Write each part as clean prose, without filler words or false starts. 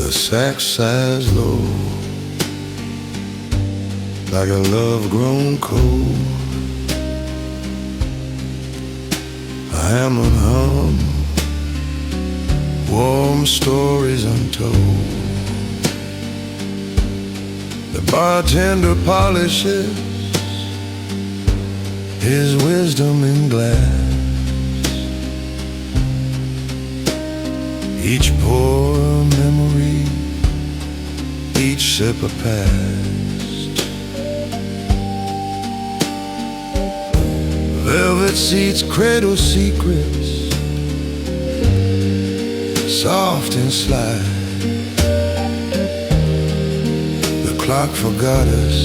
The sax sighs low, like a love grown cold. A hammer hum, warm stories untold. The bartender polishes his wisdom in glass. Each pour a memory, each sip a past. Velvet seats cradle secrets, soft and sly. The clock forgot us,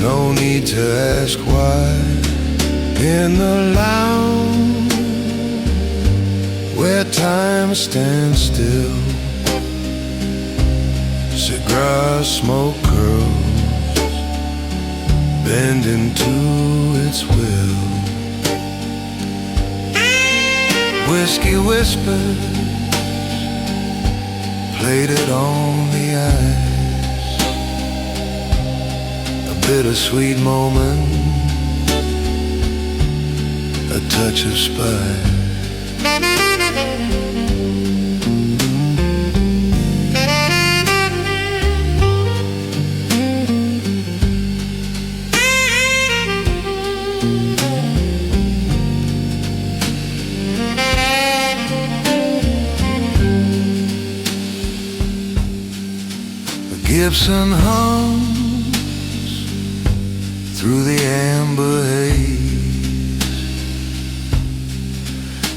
no need to ask why. In the lounge where time stands still, cigar smoke curls bend into its will. Whiskey whispers plated on the ice. A bittersweet moment, a touch of spice. Gibson hums through the amber haze.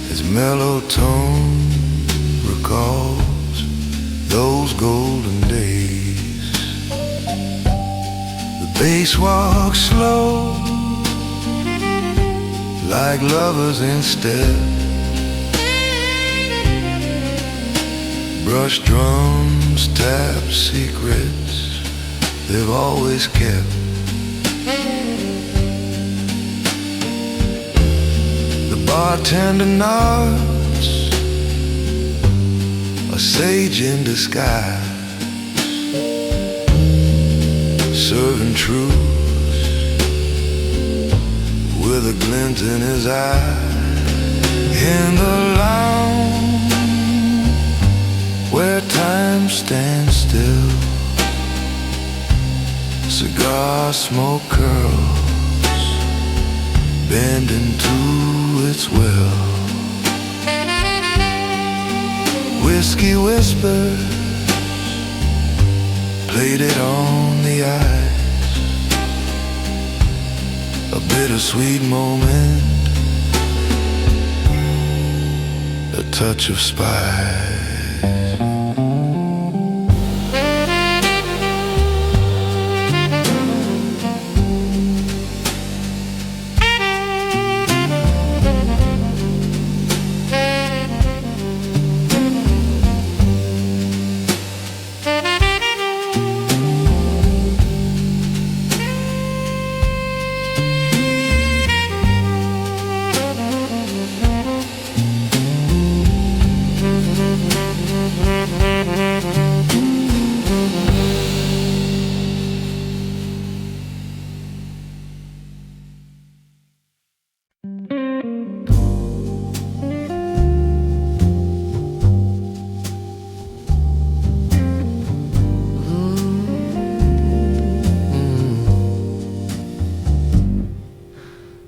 His mellow tone recalls those golden days. The bass walks slow, like lovers in step. Brush drums tap secrets they've always kept. The bartender nods, a sage in disguise, serving truth with a glint in his eye. In the lounge where time stands still, cigar smoke curls bend into its will. Whiskey whispers plated on the ice. A bittersweet moment, a touch of spice.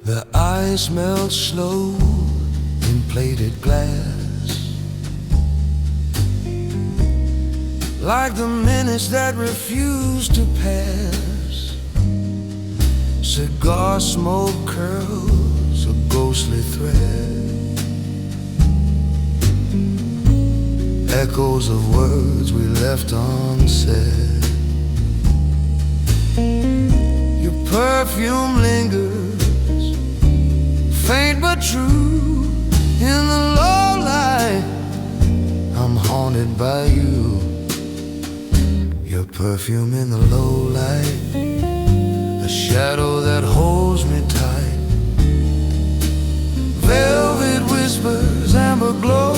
The ice melts slow in plated glass, like the minutes that refuse to pass. Cigar smoke curls a ghostly thread, echoes of words we left unsaid. Your perfume lingers, faint but true. In the low light, I'm haunted by you. Your perfume in the low light, a shadow that holds me tight. Velvet whispers, amber glow,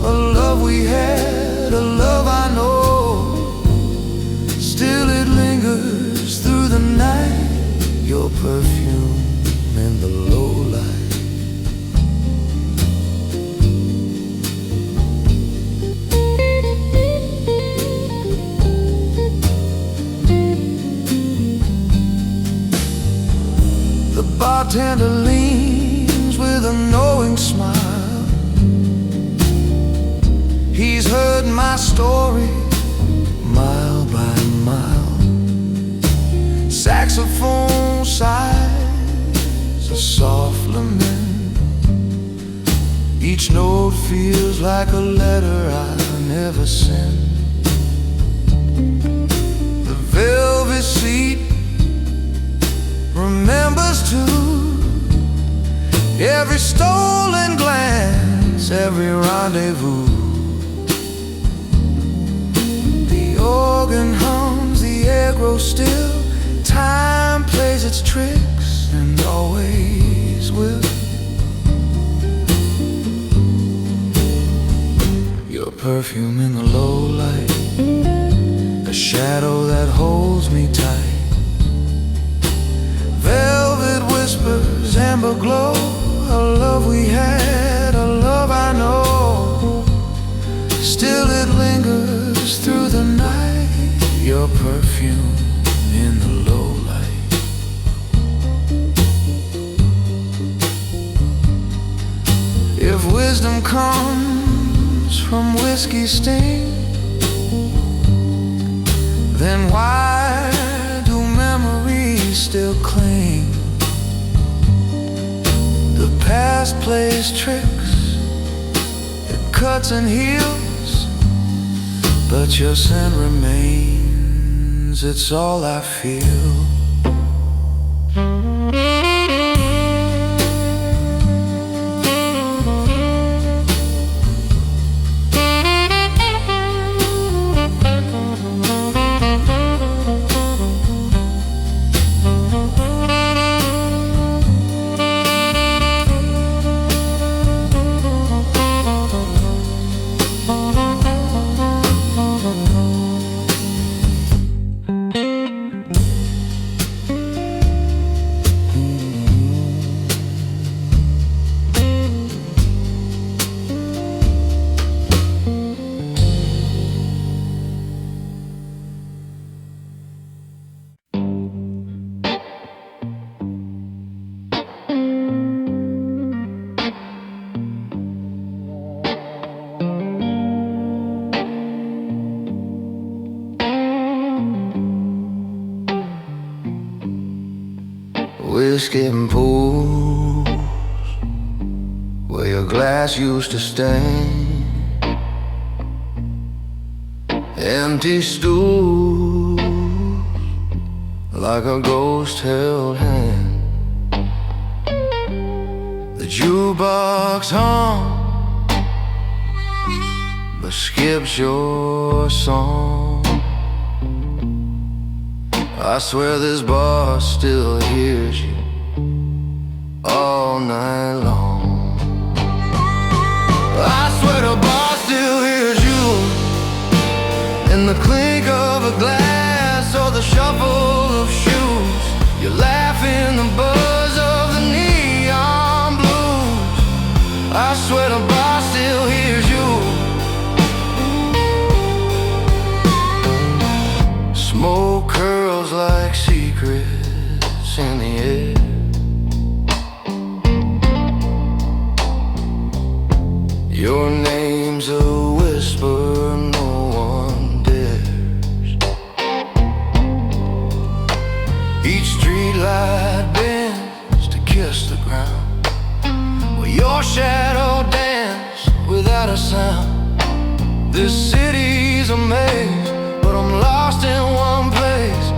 a love we had bartender leans with a knowing smile. He's heard my story mile by mile. Saxophone sighs a soft lament. Each note feels like a letter I never sent. The velvet seat remembers too every stolen glance, every rendezvous. The organ hums, the air grows still. Time plays its tricks and always will. Your perfume in the low light, a shadow that holds me tight. Velvet whispers, amber glow, a love we had, a love I know. Still it lingers through the night, your perfume in the low light. If wisdom comes from whiskey's sting, then why do memories still cling? The past plays tricks, it cuts and heals, but your scent remains, it's all I feel. Whiskey and pools where your glass used to stain, empty stools like a ghost held hand. The jukebox hum but skips your song. I swear this bar still hears you all night long. I swear the bar still hears you in the clink of a glass or the shuffle of shoes. You laugh in the buzz of the neon blues. I swear the bar still hears you. Smoke curls like secrets in the air. Your name's a whisper no one dares. Each streetlight bends to kiss the ground, where your shadow dance without a sound. This city's a maze, but I'm lost in one place,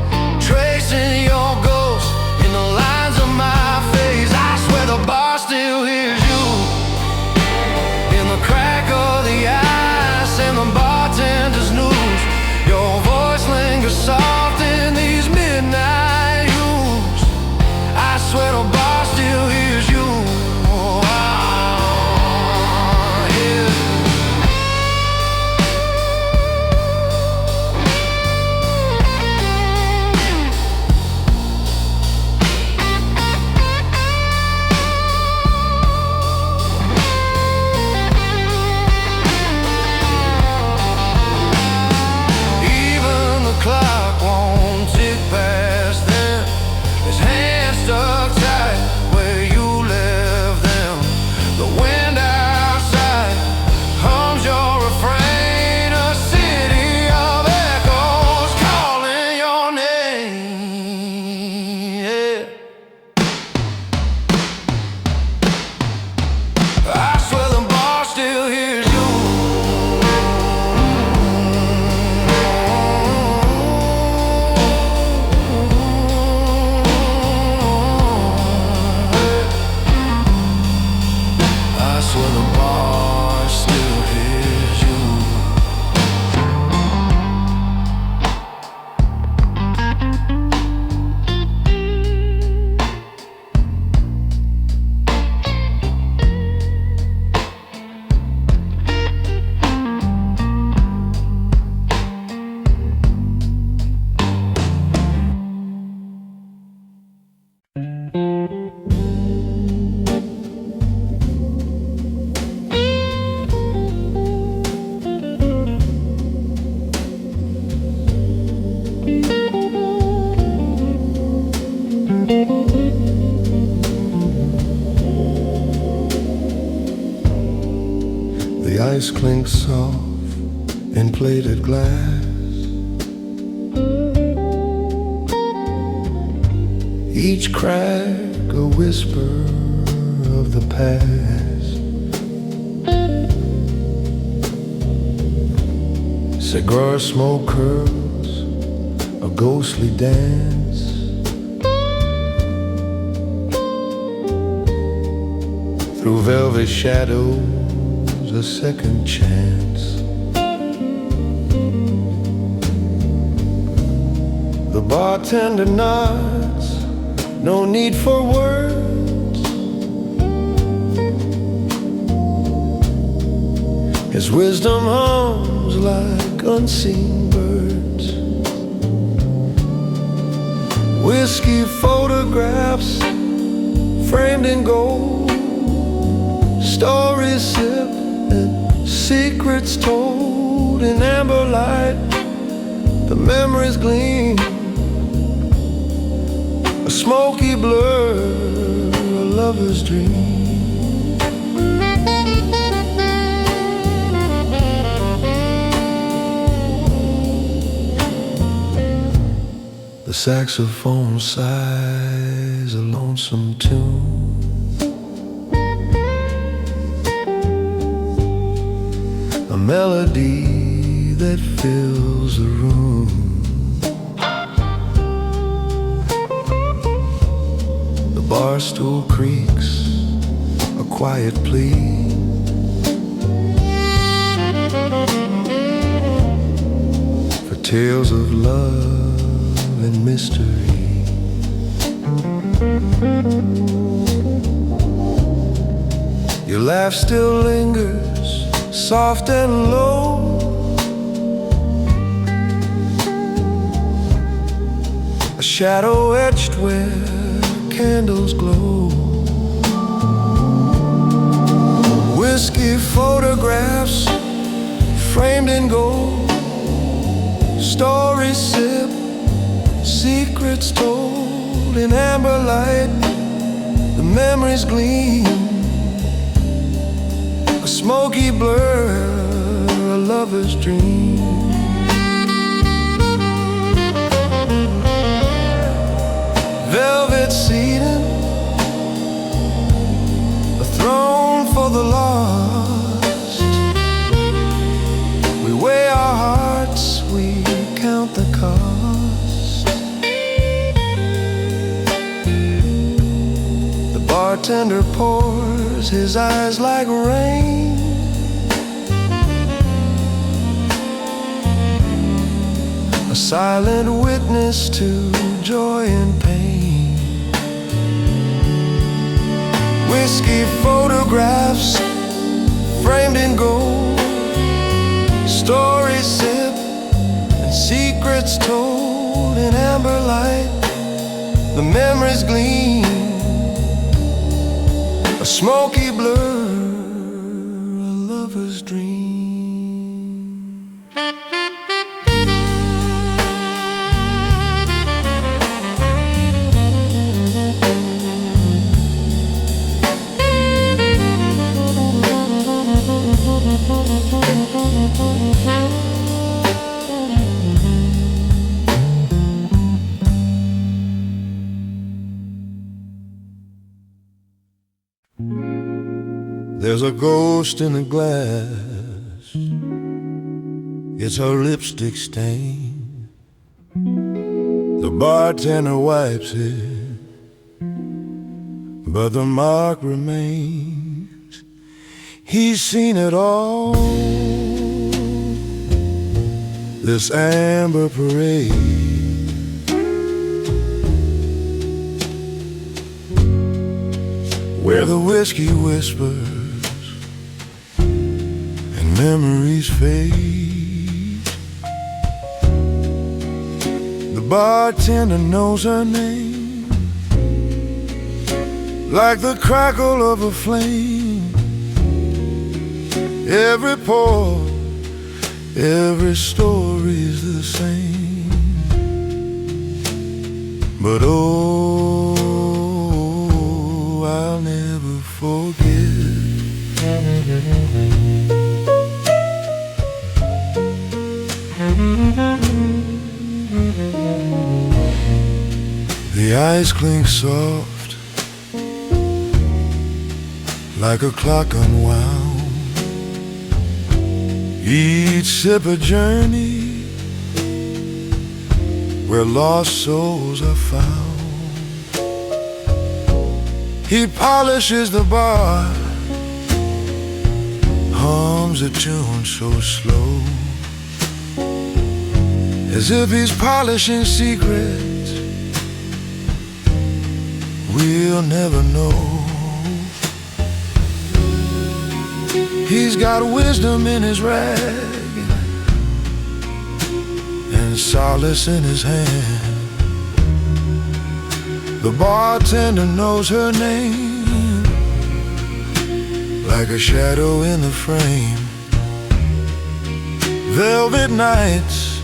tracing your ghost in the lines of my face. I swear the bar still hears you in the crack of the ice and the bartender's news. Your voice lingers soft in these midnight hues. I swear the bar still hears you. Oh, yeah. The ice clinks soft in plated glass. Each crack a whisper of the past. Cigar smoke curls a ghostly dance. Through velvet shadows a second chance. The bartender nods, no need for words. His wisdom hums like unseen birds. Whiskey photographs framed in gold, stories sipped and secrets told in amber light. The memories gleam, a smoky blur, a lover's dream. The saxophone sighs a lonesome tune. A melody that fills the room. The bar stool creaks a quiet plea. For tales of love and mystery. Your laugh still lingers, soft and low. A shadow etched where candles glow. Whiskey photographs framed in gold. Stories sipped, secrets told in amber light. The memories gleam, a smoky blur, a lover's dream. Velvet seating, a throne for the lost. We weigh our hearts, we count the cost. The bartender pours, his eyes like rain. A silent witness to joy and pain. Whiskey photographs framed in gold. Stories sipped and secrets told in amber light. The memories gleam, a smoky blur, a lover's dream. There's a ghost in the glass, it's her lipstick stain. The bartender wipes it, but the mark remains. He's seen it all, this amber parade. Where the whiskey whispers and memories fade. The bartender knows her name, like the crackle of a flame. Every pour, every story's the same. But oh, I'll never forget ice clinks soft like a clock unwound. Each sip a journey where lost souls are found. He polishes the bar, hums a tune so slow, as if he's polishing secrets we'll never know. He's got wisdom in his rag and solace in his hand. The bartender knows her name like a shadow in the frame. Velvet nights,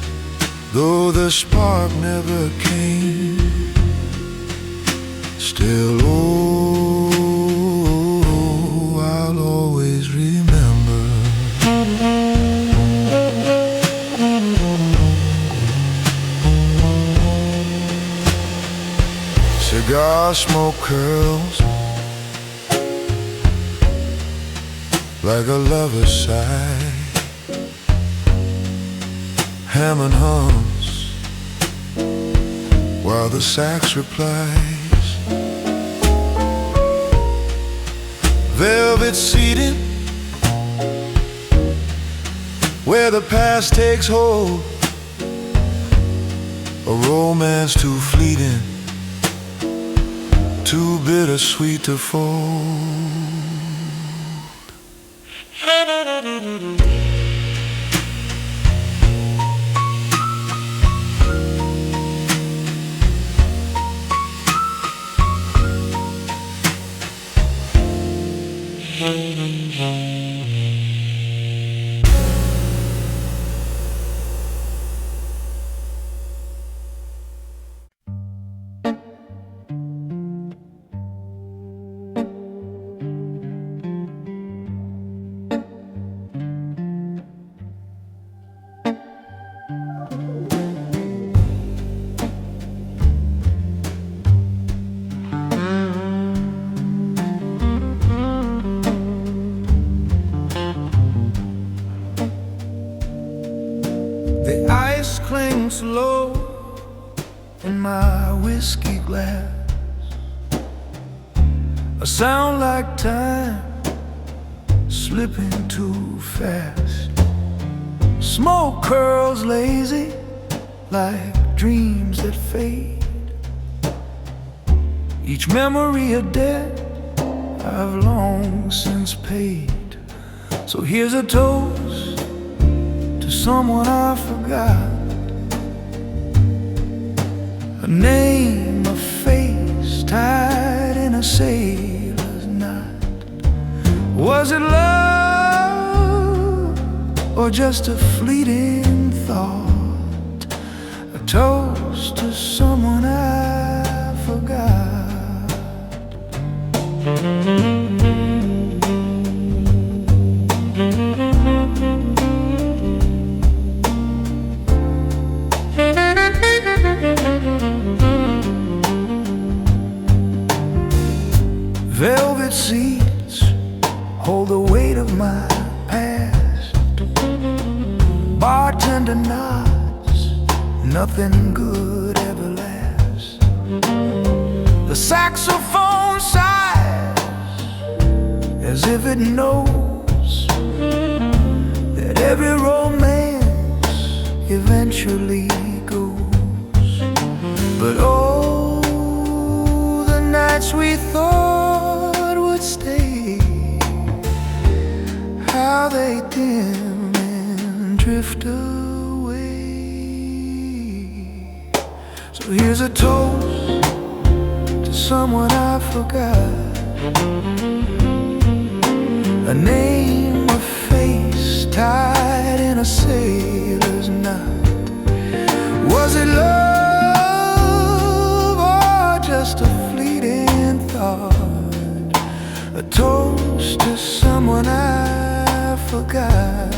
though the spark never came, still, oh, I'll always remember. Cigar smoke curls like a lover's sigh. Hammond hums while the sax replies. Velvet seating where the past takes hold, a romance too fleeting, too bittersweet to fold. The ice clings low in my whiskey glass, a sound like time slipping too fast. Smoke curls lazy like dreams that fade, each memory a debt I've long since paid. So here's a toast to someone I forgot, a name, a face tied in a sailor's knot. Was it love or just a fleeting thought? A toast to someone I forgot. Velvet seats hold the weight of my past. Bartender nods, nothing good ever lasts. The saxophone sighs as if it knows that every romance eventually goes. But oh, the nights we thought would stay, how they dim and drift away. So here's a toast to someone I forgot, a name, a face tied in a sailor's knot. Was it love or just a fleeting thought? A toast to someone I forgot.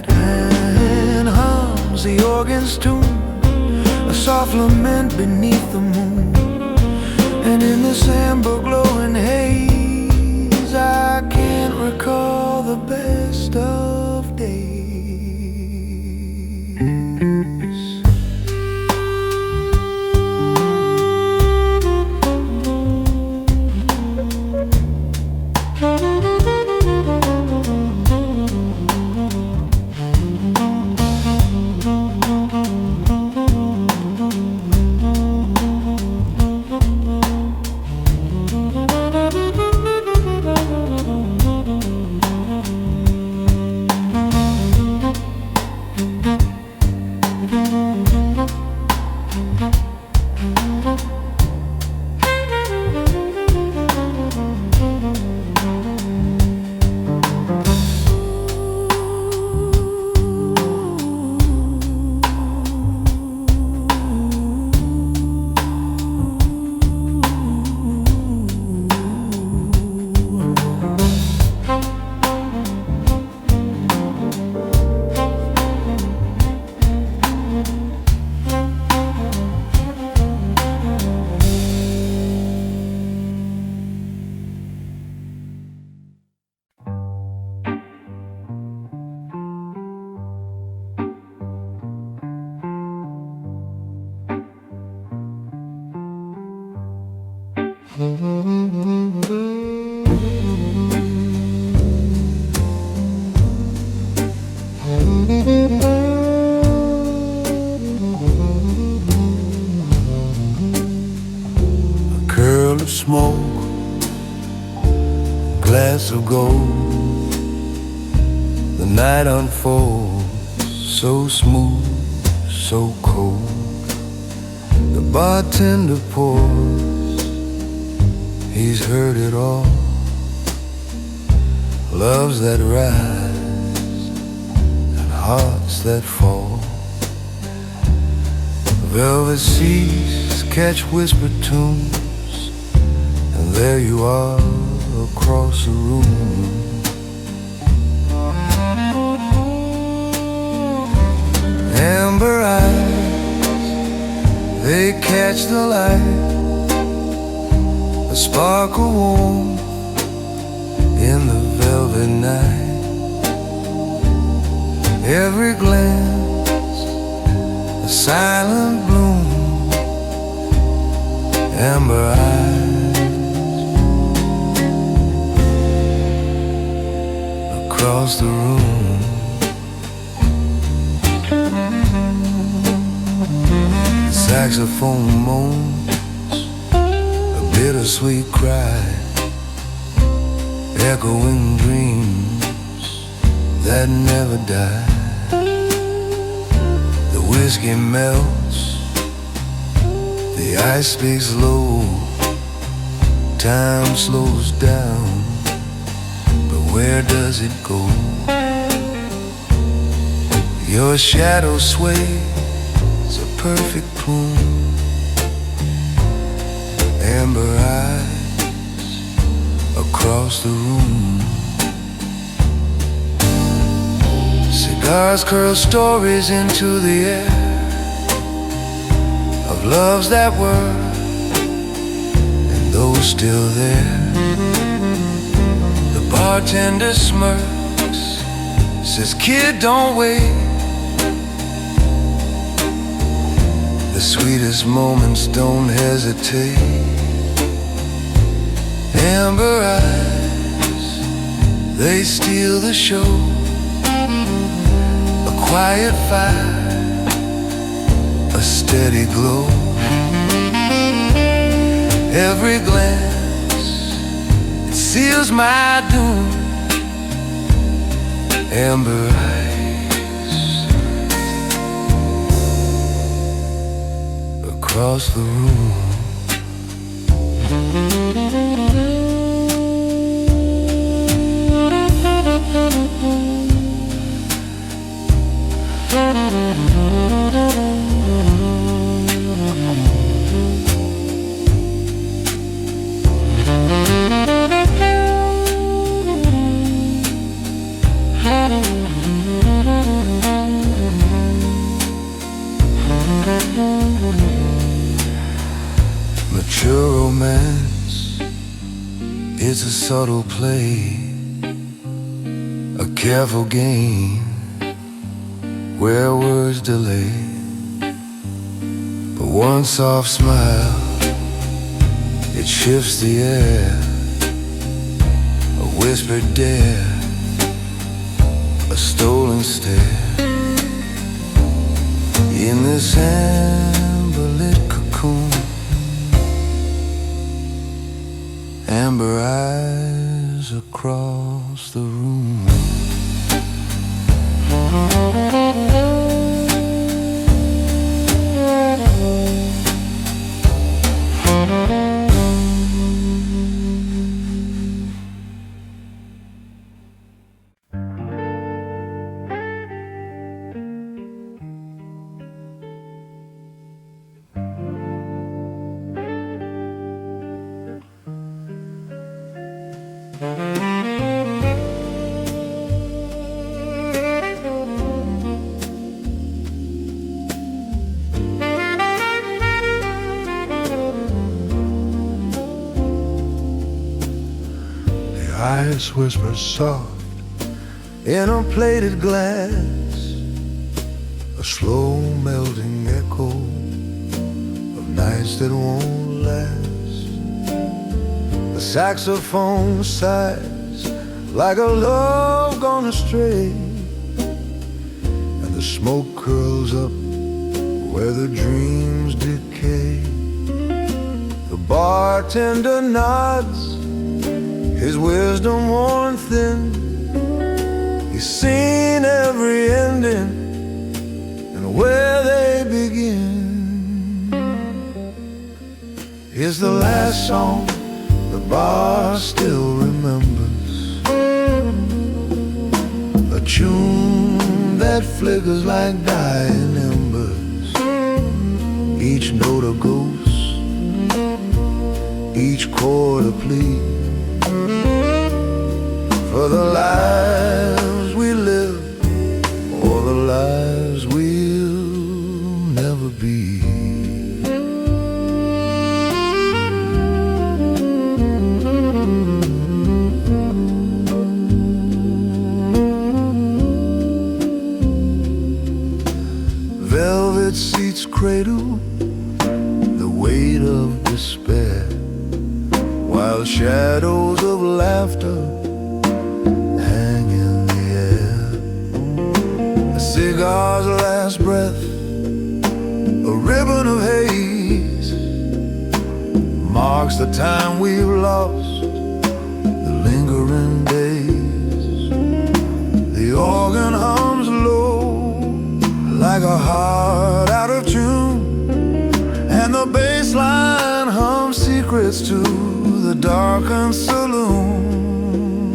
And hums the organ's tune, a soft lament beneath the moon, and in this amber glowing haze I can't recall the best of days. A curl of smoke, glass of gold. The night unfolds, so smooth, so cold. The bartender pours, he's heard it all. Loves that rise and hearts that fall. Velvet seas catch whispered tunes, and there you are across the room. Amber eyes, they catch the light, a sparkle warm in the velvet night. Every glance, a silent bloom. Amber eyes across the room. Saxophone moans a bittersweet cry, echoing dreams that never die. The whiskey melts, the ice speaks low, time slows down, but where does it go? Your shadow sways a perfect plume. Amber eyes across the room. Cigars curl stories into the air of loves that were and those still there. The bartender smirks, says, "Kid, don't wait." The sweetest moments don't hesitate. Amber eyes, they steal the show. A quiet fire, a steady glow. Every glance, it seals my doom. Amber eyes across the room. Mature romance is a subtle play, a careful game where words delay. But one soft smile, it shifts the air, a whispered dare, a stolen stare. In this amber-lit cocoon, amber eyes across the room. Ice whispers soft in a plated glass, a slow melting echo of nights that won't last. The saxophone sighs like a love gone astray, and the smoke curls up where the dreams decay. The bartender nods, his wisdom worn thin. He's seen every ending and where they begin. Here's the last song the bar still remembers, a tune that flickers like dying embers. Each note a ghost, each chord a plea, for the lives we live, or the lives we'll never be. Velvet seats cradle the weight of despair, while shadows of laughter hang in the air. A cigar's last breath, a ribbon of haze, marks the time we've lost, the lingering days. The organ hums low like a heart out of tune, and the bass line hums secrets to the darkened saloon.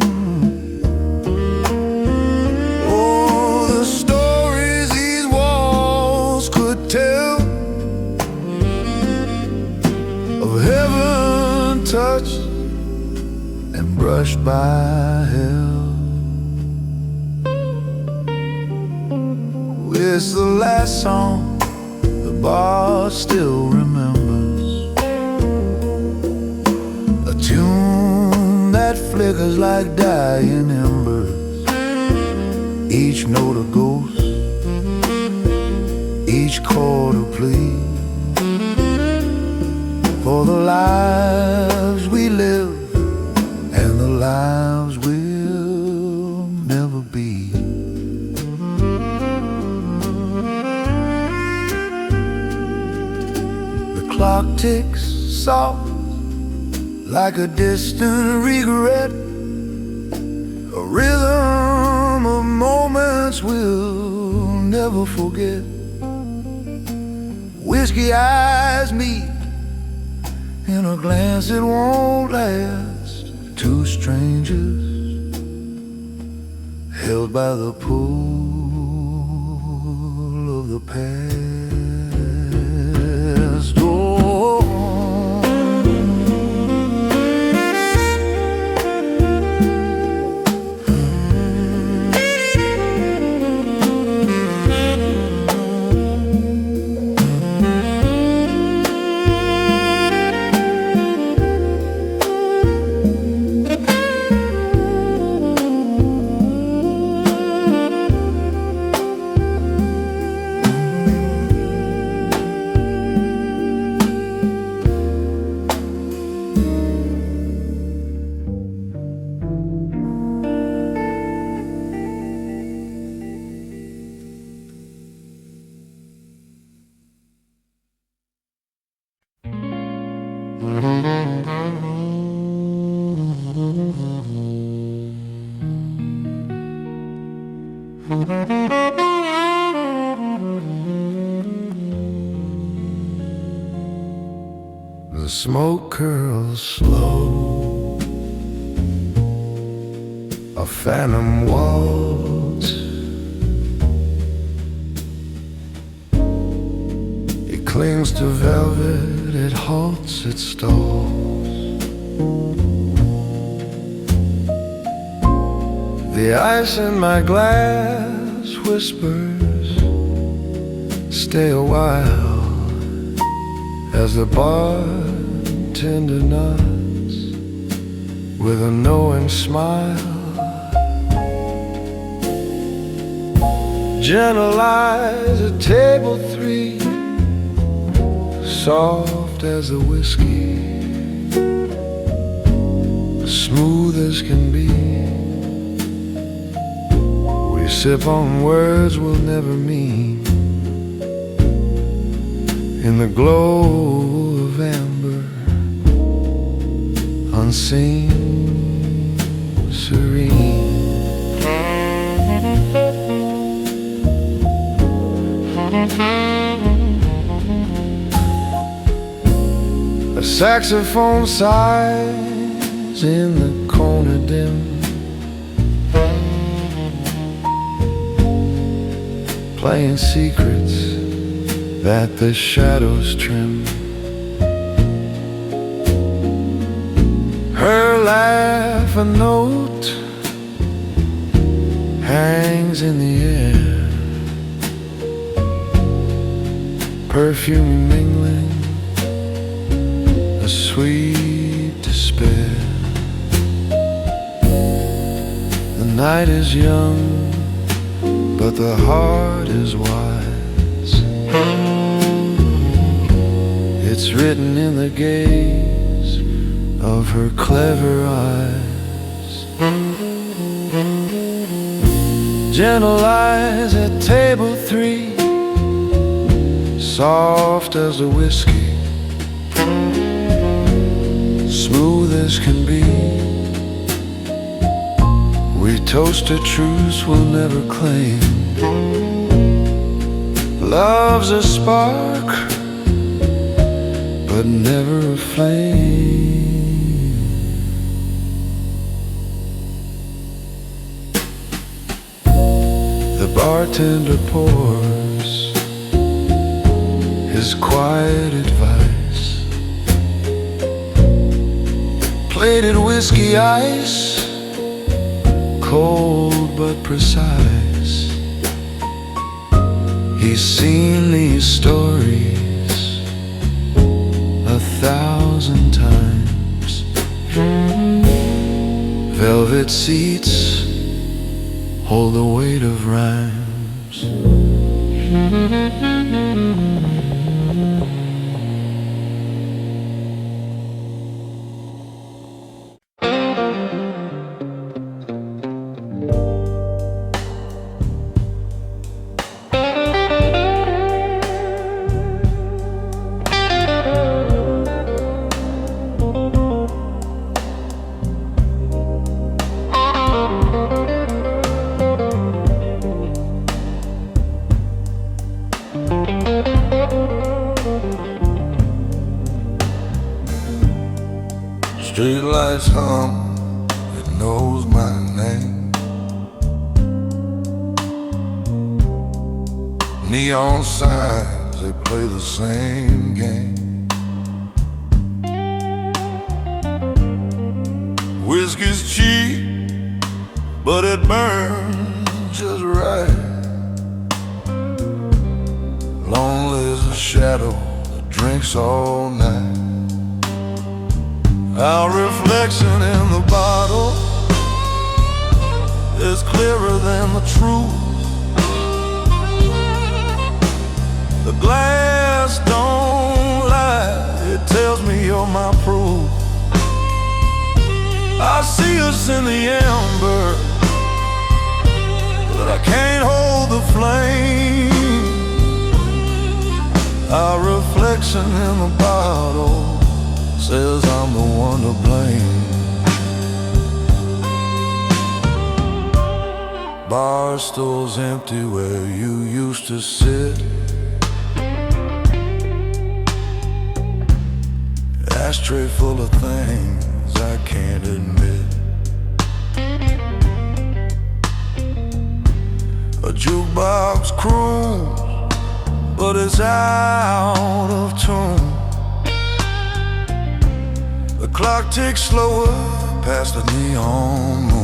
Oh, the stories these walls could tell, of heaven touched and brushed by hell. It's the last song the bar still remembers, a tune that flickers like dying embers. Each note a ghost, each chord a plea, for the lives we live and the lives we'll never be. The clock ticks soft like a distant regret, a rhythm of moments we'll never forget. Whiskey eyes meet in a glance that won't last. Two strangers held by the pull of the past. Oh, The smoke curls slow, a phantom waltz. It clings to velvet, it halts, it stalls. The ice in my glass whispers, stay a while, as the bartender nods with a knowing smile. Gentle eyes at table 3, soft as the whiskey, smooth as can be. We sip on words we'll never mean, in the glow of amber, unseen, serene. A saxophone sighs in the corner dim, playing secrets that the shadows trim. Her laugh a note hangs in the air, perfume mingling a sweet despair. The night is young, but the heart is wise. It's written in the gaze of her clever eyes. Gentle eyes at table 3, soft as the whiskey, smooth as can be. We toast a truce we'll never claim. Love's a spark, but never a flame. The bartender pours his quiet advice, plated whiskey ice, cold but precise. He's seen these stories 1,000 times. Velvet seats hold the weight of rhymes. Streetlights hum, it knows my name. Neon signs, they play the same game. Whiskey's cheap, but it burns just right. Lonely as a shadow that drinks all night. Our reflection in the bottle is clearer than the truth. The glass don't lie, it tells me you're my proof. I see us in the amber, but I can't hold the flame. Our reflection in the bottle says I'm the one to blame. bar stool's empty where you used to sit. Ashtray full of things I can't admit. A jukebox croons, but it's out of tune. The clock ticks slower past the neon moon.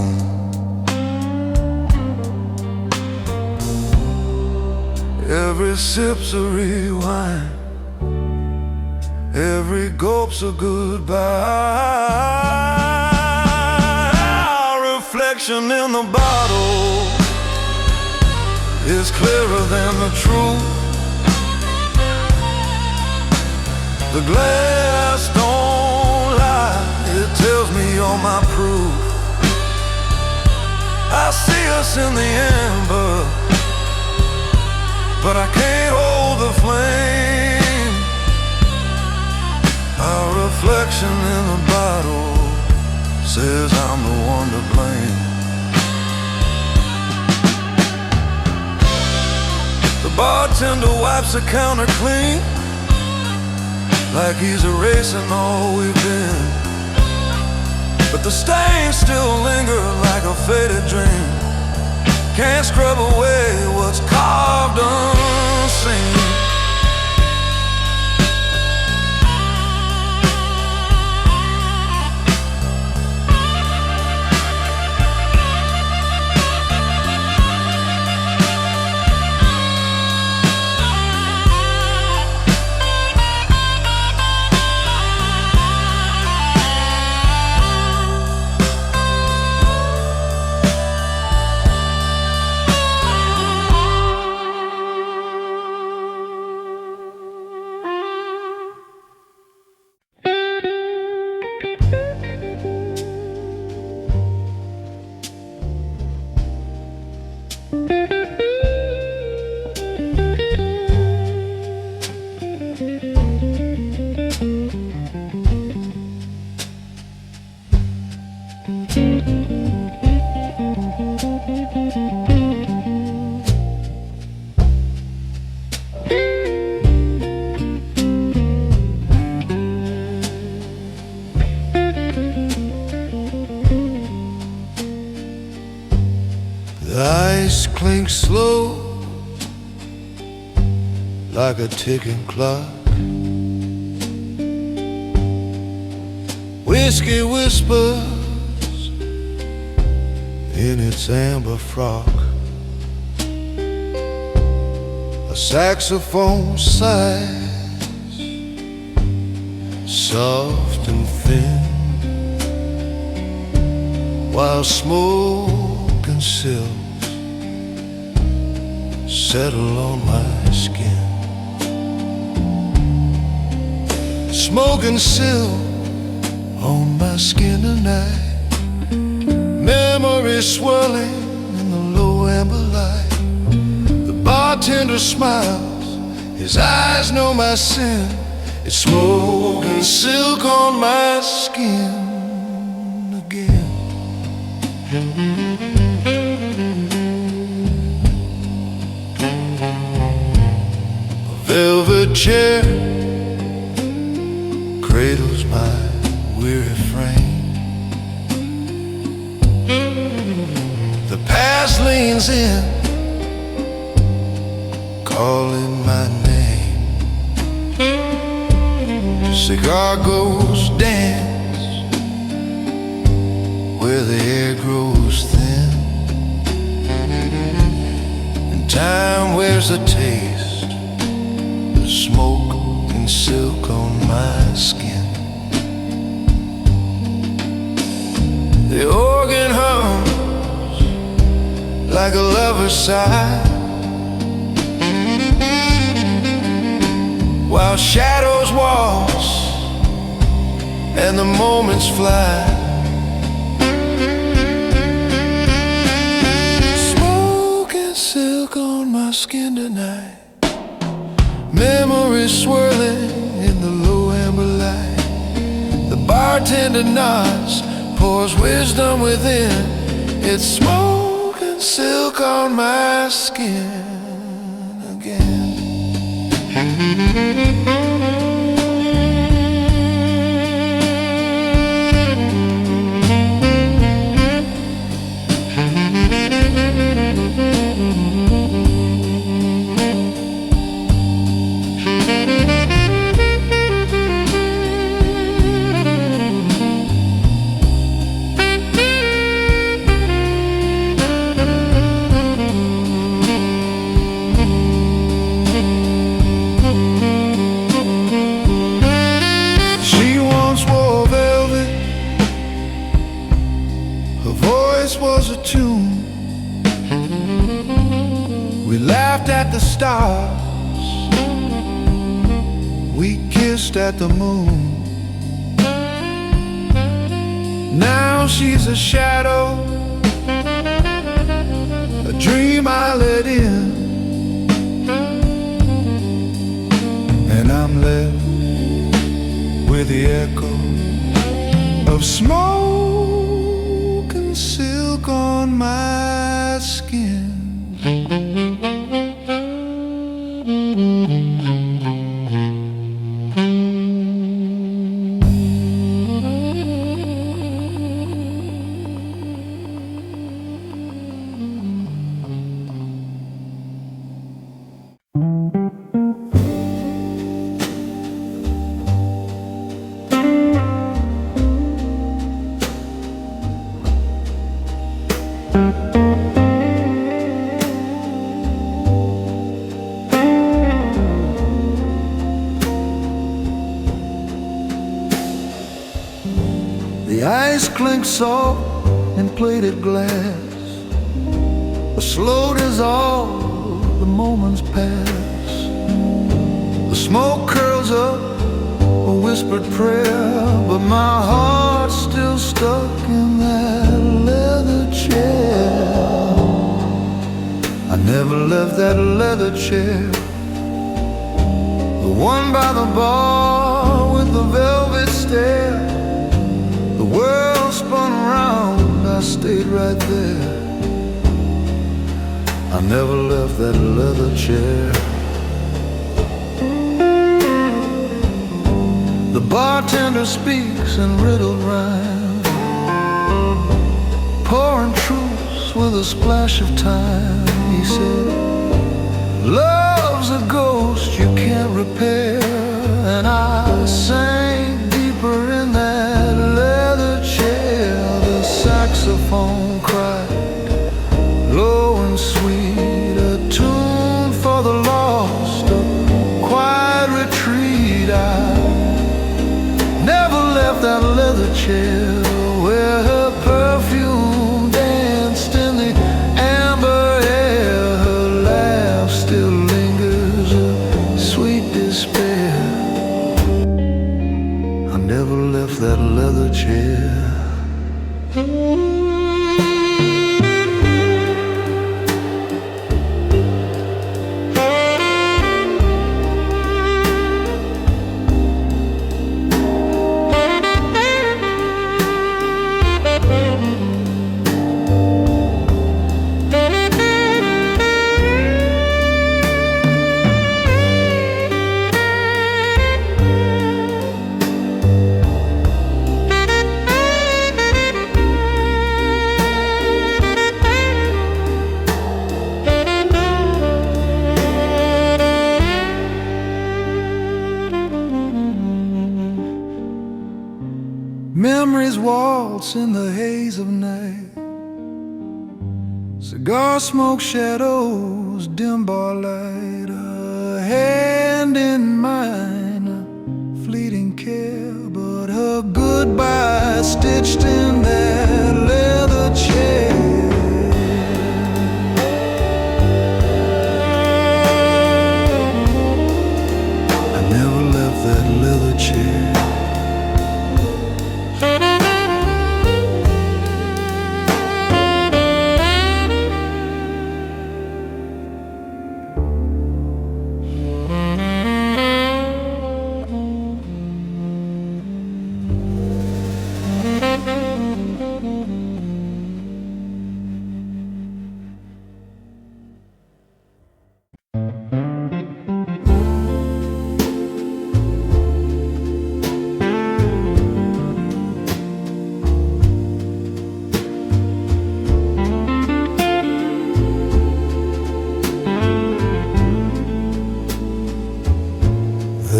Every sip's a rewind, every gulp's a goodbye. Our reflection in the bottle is clearer than the truth. The glass don't lie, it tells me you're my proof. I see us in the amber, but I can't hold the flame. Our reflection in the bottle says I'm the one to blame. The bartender wipes the counter clean, like he's erasing all we've been. But the stains still linger like a faded dream. Can't scrub away what's carved unseen. The ice clinks slow like a ticking clock. Whiskey whispers in its amber frock. A saxophone sighs, soft and thin, while smoke and silk settle on my skin. Smoke and silk on my skin tonight. Memories swirling in the low amber light. The bartender smiles, his eyes know my sin. It's smoke and silk on my skin again. Velvet chair cradles my weary frame. The past leans in, calling my name. Cigar ghosts dance where the air grows thin, and time wears the taste, smoke and silk on my skin. The organ hums like a lover's sigh, while shadows waltz and the moments fly. Smoke and silk on my skin tonight. Memories swirling in the low amber light. The bartender nods, pours wisdom within. It's smoke and silk on my skin again. Was a tune. We laughed at the stars, we kissed at the moon. Now she's a shadow, a dream I let in, and I'm left with the echo of smoke and silk on my skin. The ice clinks soft in plated glass, a slow dissolve, the moments pass. The smoke curls up, a whispered prayer, but my heart's still stuck in that leather chair. I never left that leather chair, the one by the bar with the velvet stair. The world spun around, I stayed right there. I never left that leather chair. The bartender speaks in riddled rhyme, pouring truths with a splash of time. He said, love's a ghost you can't repair. And I sank deeper in that leather chair. The saxophone cried, low and sweet, a tune for the lost, a quiet retreat. I never left that leather chair, where her perfume danced in the amber air. Her laugh still lingers, a sweet despair. I never left that leather chair. Memories waltz in the haze of night, cigar smoke shadows, dim bar light. A hand in mine, a fleeting care, but her goodbye stitched in that leather chair. I never left that leather chair.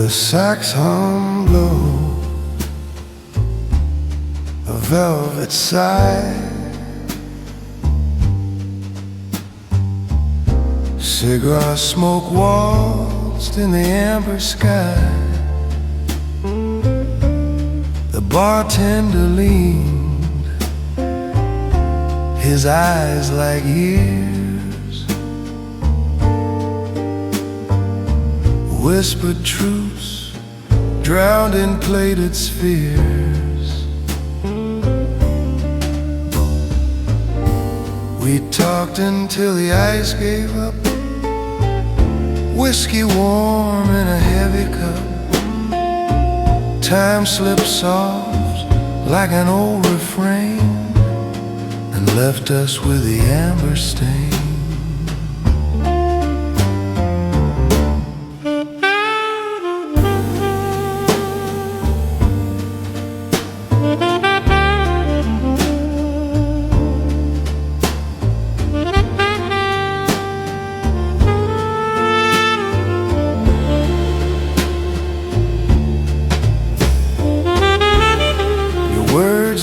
The sax hum low, a velvet sigh. Cigar smoke waltzed in the amber sky. The bartender leaned, his eyes like years, whispered truths drowned in plated spheres. We talked until the ice gave up, whiskey warm in a heavy cup. Time slipped soft like an old refrain and left us with the amber stain.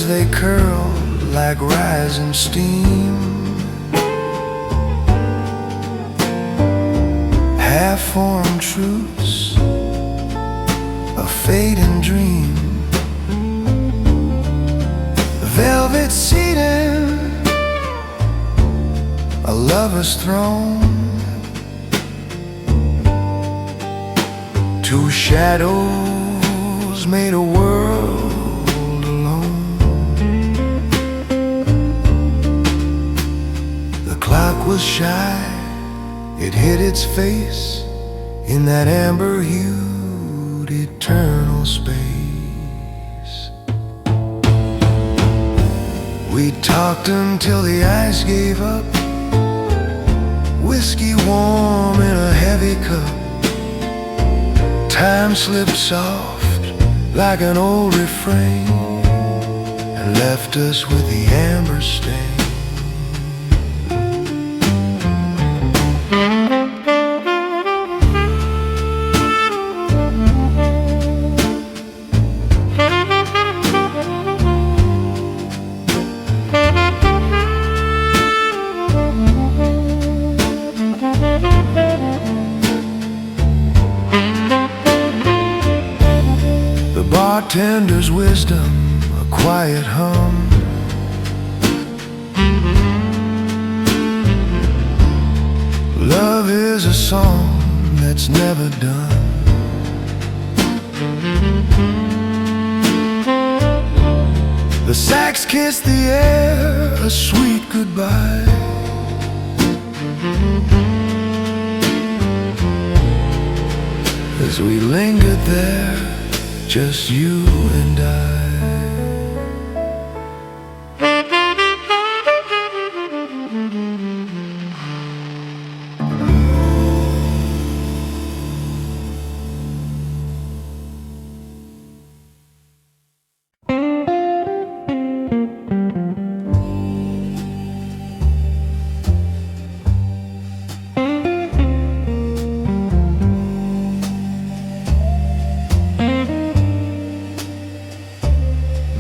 They curl like rising steam, half-formed truths, a fading dream. Velvet seating, a lover's throne, two shadows made a world. Was shy, it hid its face in that amber-hued eternal space. We talked until the ice gave up, whiskey warm in a heavy cup. Time slipped soft like an old refrain and left us with the amber stain. Bartender's wisdom, a quiet hum. Love is a song that's never done. The sax kissed the air, a sweet goodbye. As we lingered there, just you and I.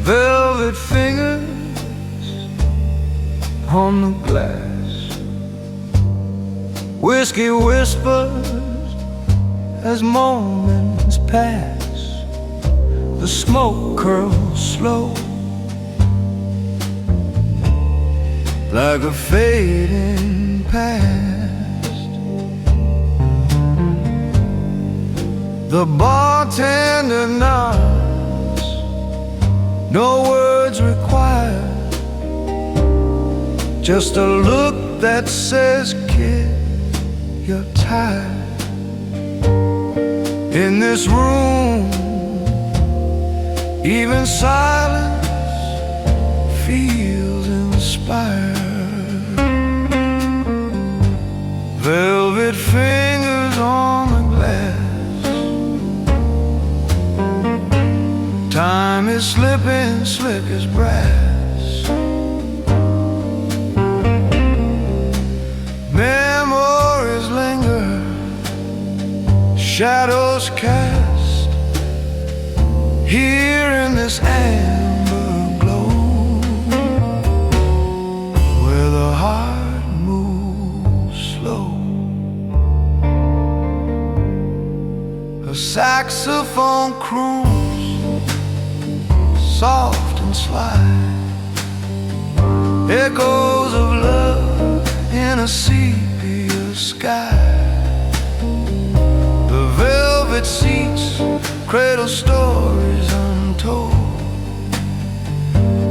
Velvet fingers on the glass, whiskey whispers as moments pass. The smoke curls slow like a fading past. The bartender nods, no words required, just a look that says, kid, you're tired. In this room, even silence feels inspired. Velvet fingers on the glass, time is slipping slick as brass. Memories linger, shadows cast here in this amber glow, where the heart moves slow. A saxophone croons, soft and sly, echoes of love in a sepia sky. The velvet seats cradle stories untold,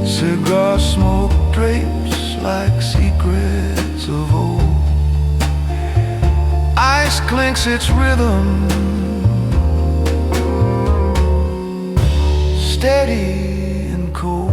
cigar smoke drapes like secrets of old. Ice clinks its rhythm, steady and cold.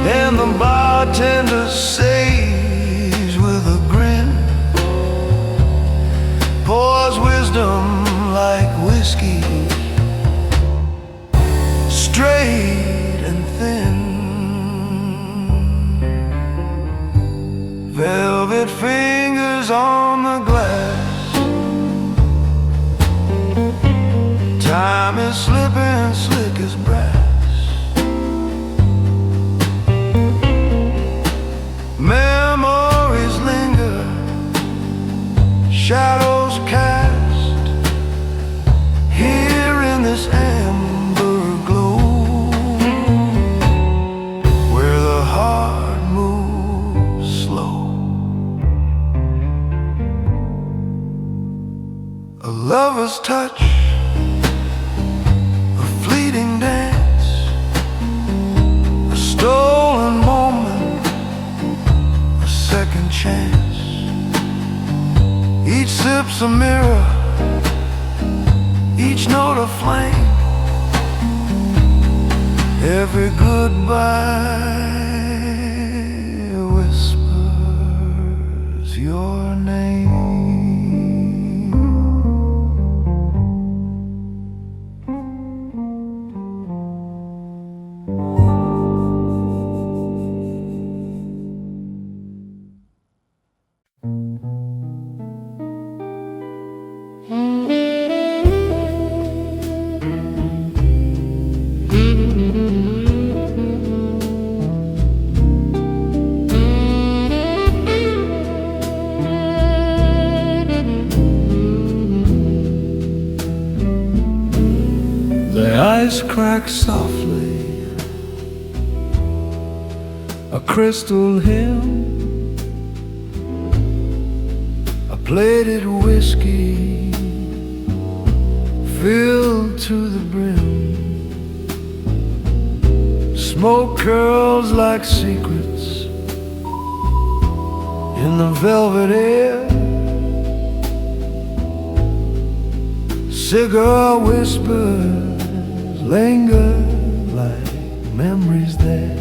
And the bartender says with a grin, pours wisdom like whiskey, straight and thin. Velvet fingers on the glass, time is slipping slick as brass. Memories linger, shadows cast, here in this amber glow, where the heart moves slow. A lover's touch, a fleeting dance, a stolen moment, second chance. Each sip's a mirror, each note a flame, every goodbye whispers your name. The ice cracks softly, a crystal hymn, a plated whiskey filled to the brim. Smoke curls like secrets in the velvet air. Cigar whispers linger like memories there.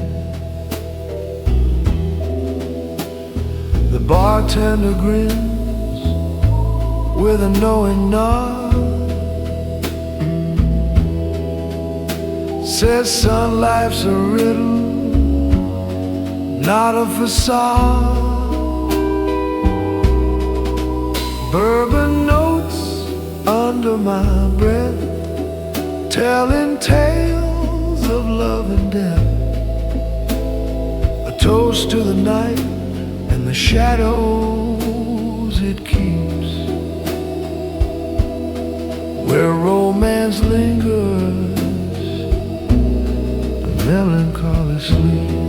The bartender grins with a knowing nod, says son, life's a riddle, not a facade. Bourbon notes under my breath, telling tales of love and death. A toast to the night and the shadows it keeps, where romance lingers and melancholy sleeps.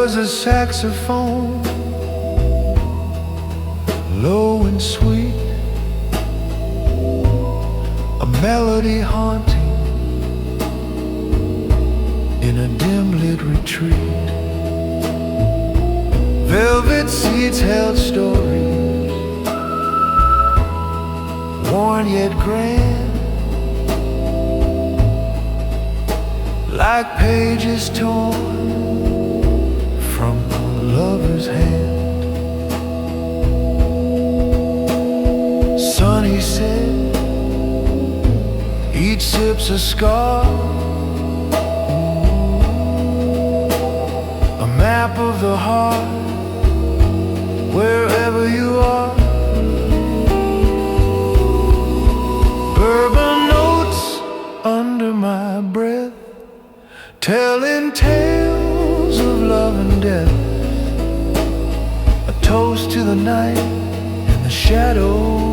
was a saxophone, low and sweet, a melody haunting in a dim-lit retreat. Velvet seats held stories, worn yet grand, like pages torn from a lover's hand. Son, he said, each sip's a scar, a map of the heart, wherever you are. Bourbon notes under my breath, telling tales of love and death, a toast to the night and the shadows